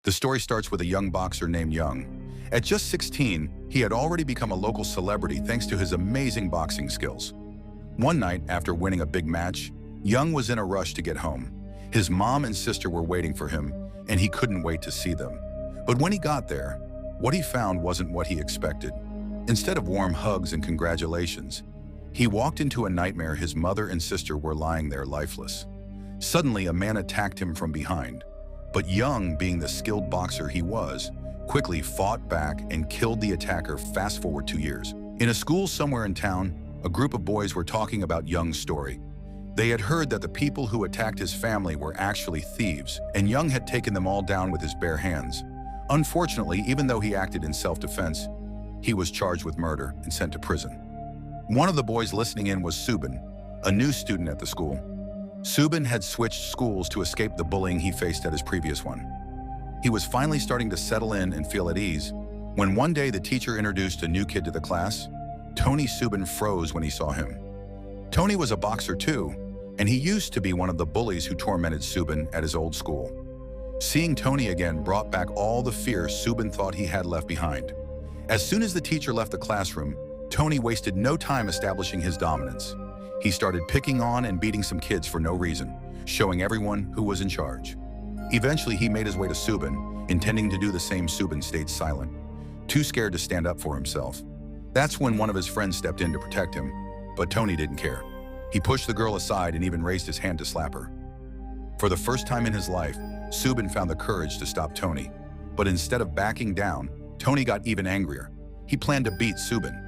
The story starts with a young boxer named Young. At just 16, he had already become a local celebrity thanks to his amazing boxing skills. One night, after winning a big match, Young was in a rush to get home. His mom and sister were waiting for him, and he couldn't wait to see them. But when he got there, what he found wasn't what he expected. Instead of warm hugs and congratulations, he walked into a nightmare. His mother and sister were lying there lifeless. Suddenly, a man attacked him from behind. But Young, being the skilled boxer he was, quickly fought back and killed the attacker. Fast forward 2 years. In a school somewhere in town, a group of boys were talking about Young's story. They had heard that the people who attacked his family were actually thieves, and Young had taken them all down with his bare hands. Unfortunately, even though he acted in self-defense, he was charged with murder and sent to prison. One of the boys listening in was Subin, a new student at the school. Subin had switched schools to escape the bullying he faced at his previous one. He was finally starting to settle in and feel at ease when one day the teacher introduced a new kid to the class. Tony. Subin froze when he saw him. Tony was a boxer too, and he used to be one of the bullies who tormented Subin at his old school. Seeing Tony again brought back all the fear Subin thought he had left behind. As soon as the teacher left the classroom, Tony wasted no time establishing his dominance. He started picking on and beating some kids for no reason, showing everyone who was in charge. Eventually, he made his way to Subin, intending to do the same. Subin stayed silent, too scared to stand up for himself. That's when one of his friends stepped in to protect him, but Tony didn't care. He pushed the girl aside and even raised his hand to slap her. For the first time in his life, Subin found the courage to stop Tony. But instead of backing down, Tony got even angrier. He planned to beat Subin.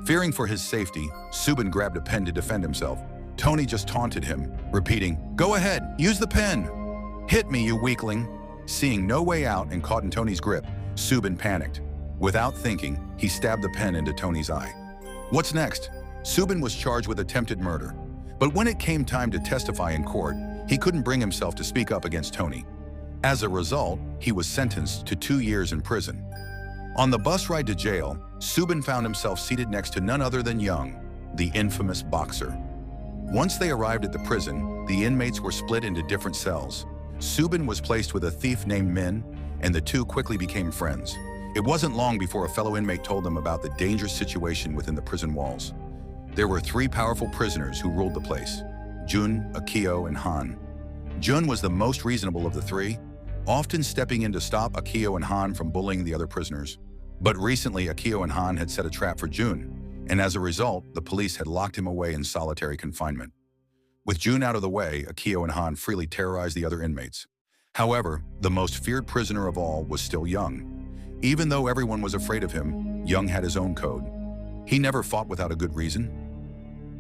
Fearing for his safety, Subin grabbed a pen to defend himself. Tony just taunted him, repeating, "Go ahead, use the pen. Hit me, you weakling." Seeing no way out and caught in Tony's grip, Subin panicked. Without thinking, he stabbed the pen into Tony's eye. What's next? Subin was charged with attempted murder. But when it came time to testify in court, he couldn't bring himself to speak up against Tony. As a result, he was sentenced to 2 years in prison. On the bus ride to jail, Subin found himself seated next to none other than Young, the infamous boxer. Once they arrived at the prison, the inmates were split into different cells. Subin was placed with a thief named Min, and the two quickly became friends. It wasn't long before a fellow inmate told them about the dangerous situation within the prison walls. There were 3 powerful prisoners who ruled the place: Jun, Akio, and Han. Jun was the most reasonable of the 3, often stepping in to stop Akio and Han from bullying the other prisoners. But recently, Akio and Han had set a trap for Jun, and as a result, the police had locked him away in solitary confinement. With Jun out of the way, Akio and Han freely terrorized the other inmates. However, the most feared prisoner of all was still Young. Even though everyone was afraid of him, Young had his own code. He never fought without a good reason.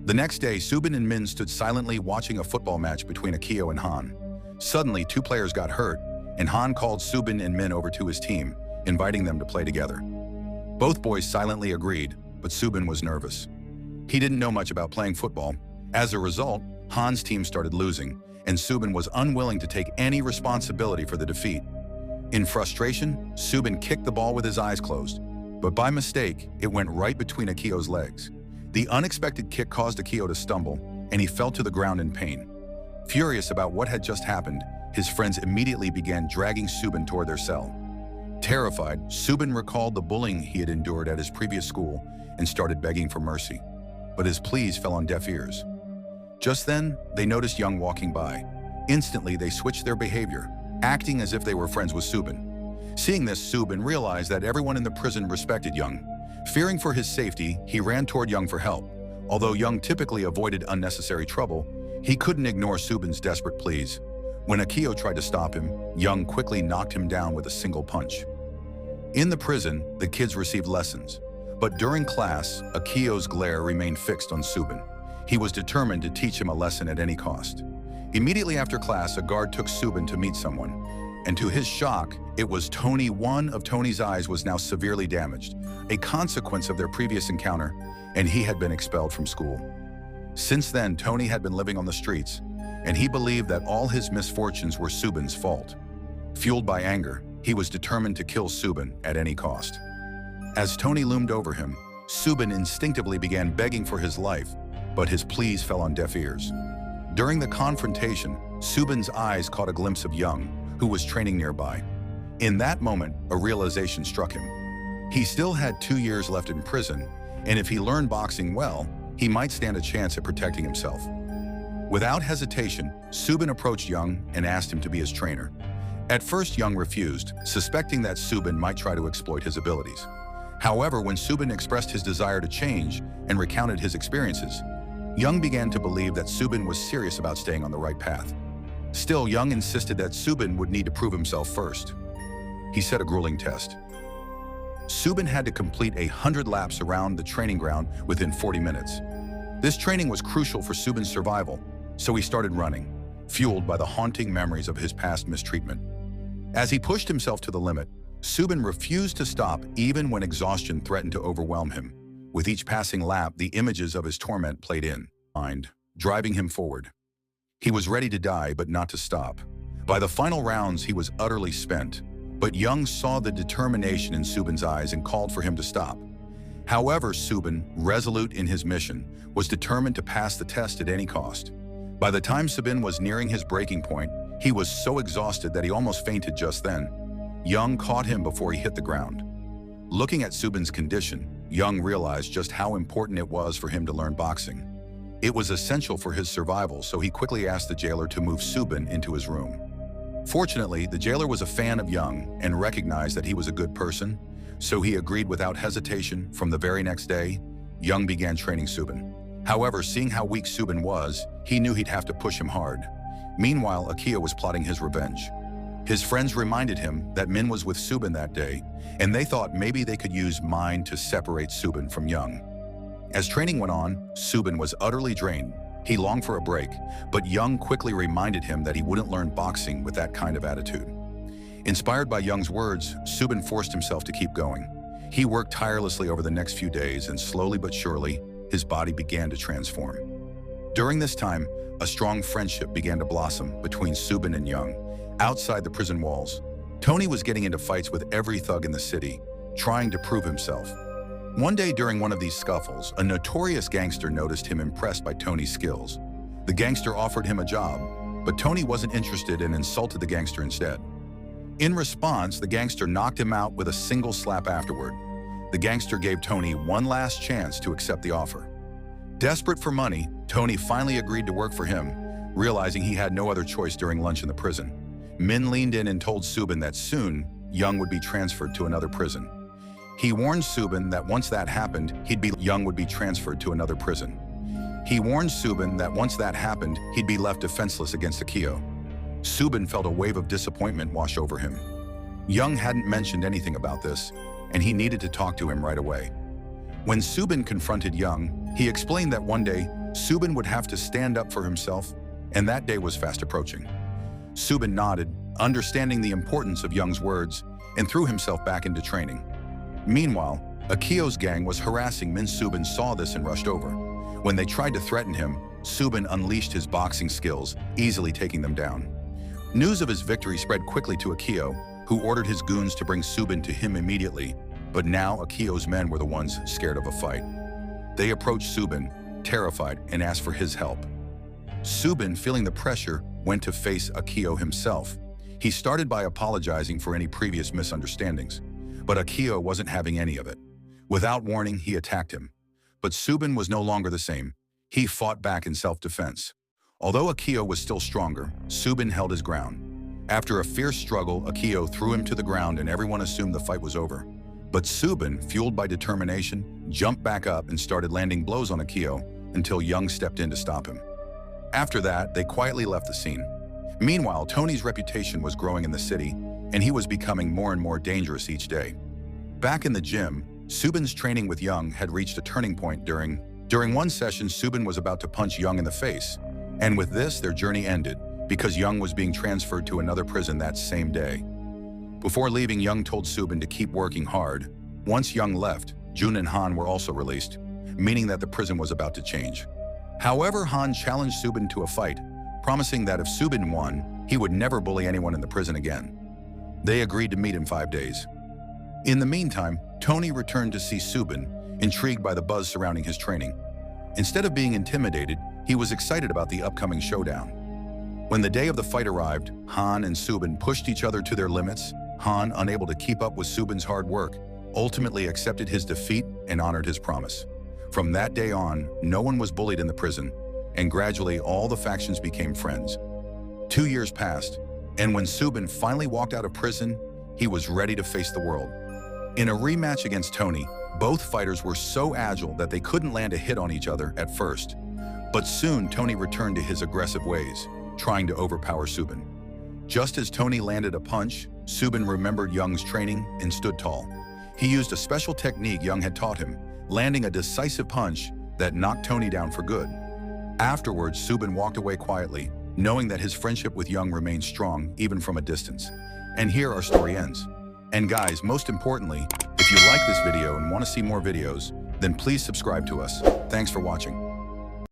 The next day, Subin and Min stood silently watching a football match between Akio and Han. Suddenly, 2 players got hurt, and Han called Subin and Min over to his team, inviting them to play together. Both boys silently agreed, but Subin was nervous. He didn't know much about playing football. As a result, Han's team started losing, and Subin was unwilling to take any responsibility for the defeat. In frustration, Subin kicked the ball with his eyes closed, but by mistake, it went right between Akio's legs. The unexpected kick caused Akio to stumble, and he fell to the ground in pain. Furious about what had just happened, his friends immediately began dragging Subin toward their cell. Terrified, Subin recalled the bullying he had endured at his previous school and started begging for mercy. But his pleas fell on deaf ears. Just then, they noticed Young walking by. Instantly, they switched their behavior, acting as if they were friends with Subin. Seeing this, Subin realized that everyone in the prison respected Young. Fearing for his safety, he ran toward Young for help. Although Young typically avoided unnecessary trouble, he couldn't ignore Subin's desperate pleas. When Akio tried to stop him, Young quickly knocked him down with a single punch. In the prison, the kids received lessons. But during class, Akio's glare remained fixed on Subin. He was determined to teach him a lesson at any cost. Immediately after class, a guard took Subin to meet someone. And to his shock, it was Tony. One of Tony's eyes was now severely damaged, a consequence of their previous encounter, and he had been expelled from school. Since then, Tony had been living on the streets, and he believed that all his misfortunes were Subin's fault. Fueled by anger, he was determined to kill Subin at any cost. As Tony loomed over him, Subin instinctively began begging for his life, but his pleas fell on deaf ears. During the confrontation, Subin's eyes caught a glimpse of Young, who was training nearby. In that moment, a realization struck him. He still had 2 years left in prison, and if he learned boxing well, he might stand a chance at protecting himself. Without hesitation, Subin approached Young and asked him to be his trainer. At first, Young refused, suspecting that Subin might try to exploit his abilities. However, when Subin expressed his desire to change and recounted his experiences, Young began to believe that Subin was serious about staying on the right path. Still, Young insisted that Subin would need to prove himself first. He set a grueling test. Subin had to complete 100 laps around the training ground within 40 minutes. This training was crucial for Subin's survival, so he started running, fueled by the haunting memories of his past mistreatment. As he pushed himself to the limit, Subin refused to stop even when exhaustion threatened to overwhelm him. With each passing lap, the images of his torment played in mind, driving him forward. He was ready to die, but not to stop. By the final rounds, he was utterly spent, but Young saw the determination in Subin's eyes and called for him to stop. However, Subin, resolute in his mission, was determined to pass the test at any cost. By the time Subin was nearing his breaking point, he was so exhausted that he almost fainted just then. Young caught him before he hit the ground. Looking at Subin's condition, Young realized just how important it was for him to learn boxing. It was essential for his survival, so he quickly asked the jailer to move Subin into his room. Fortunately, the jailer was a fan of Young and recognized that he was a good person, so he agreed without hesitation. From the very next day, Young began training Subin. However, seeing how weak Subin was, he knew he'd have to push him hard. Meanwhile, Akio was plotting his revenge. His friends reminded him that Min was with Subin that day, and they thought maybe they could use mind to separate Subin from Young. As training went on, Subin was utterly drained. He longed for a break, but Young quickly reminded him that he wouldn't learn boxing with that kind of attitude. Inspired by Young's words, Subin forced himself to keep going. He worked tirelessly over the next few days, and slowly but surely, his body began to transform. During this time, a strong friendship began to blossom between Subin and Young. Outside the prison walls, Tony was getting into fights with every thug in the city, trying to prove himself. One day during one of these scuffles, a notorious gangster noticed him impressed by Tony's skills. The gangster offered him a job, but Tony wasn't interested and insulted the gangster instead. In response, the gangster knocked him out with a single slap afterward. The gangster gave Tony one last chance to accept the offer. Desperate for money, Tony finally agreed to work for him, realizing he had no other choice during lunch in the prison. Min leaned in and told Subin that soon, Young would be transferred to another prison. He warned Subin that once that happened, Young would be transferred to another prison. He warned Subin that once that happened, he'd be left defenseless against Akio. Subin felt a wave of disappointment wash over him. Young hadn't mentioned anything about this, and he needed to talk to him right away. When Subin confronted Young, he explained that one day, Subin would have to stand up for himself, and that day was fast approaching. Subin nodded, understanding the importance of Young's words, and threw himself back into training. Meanwhile, Akio's gang was harassing Min. Subin saw this and rushed over. When they tried to threaten him, Subin unleashed his boxing skills, easily taking them down. News of his victory spread quickly to Akio, who ordered his goons to bring Subin to him immediately, but now Akio's men were the ones scared of a fight. They approached Subin, terrified, and asked for his help. Subin, feeling the pressure, went to face Akio himself. He started by apologizing for any previous misunderstandings, but Akio wasn't having any of it. Without warning, he attacked him. But Subin was no longer the same. He fought back in self-defense. Although Akio was still stronger, Subin held his ground. After a fierce struggle, Akio threw him to the ground and everyone assumed the fight was over. But Subin, fueled by determination, jumped back up and started landing blows on Akio until Young stepped in to stop him. After that, they quietly left the scene. Meanwhile, Tony's reputation was growing in the city, and he was becoming more and more dangerous each day. Back in the gym, Subin's training with Young had reached a turning point. During one session, Subin was about to punch Young in the face, and with this, their journey ended because Young was being transferred to another prison that same day. Before leaving, Young told Subin to keep working hard. Once Young left, Jun and Han were also released, meaning that the prison was about to change. However, Han challenged Subin to a fight, promising that if Subin won, he would never bully anyone in the prison again. They agreed to meet in 5 days. In the meantime, Tony returned to see Subin, intrigued by the buzz surrounding his training. Instead of being intimidated, he was excited about the upcoming showdown. When the day of the fight arrived, Han and Subin pushed each other to their limits, Han, unable to keep up with Subin's hard work, ultimately accepted his defeat and honored his promise. From that day on, no one was bullied in the prison, and gradually all the factions became friends. 2 years passed, and when Subin finally walked out of prison, he was ready to face the world. In a rematch against Tony, both fighters were so agile that they couldn't land a hit on each other at first. But soon Tony returned to his aggressive ways, trying to overpower Subin. Just as Tony landed a punch, Subin remembered Young's training and stood tall. He used a special technique Young had taught him, landing a decisive punch that knocked Tony down for good. Afterwards, Subin walked away quietly, knowing that his friendship with Young remained strong even from a distance. And here our story ends. And guys, most importantly, if you like this video and want to see more videos, then please subscribe to us. Thanks for watching.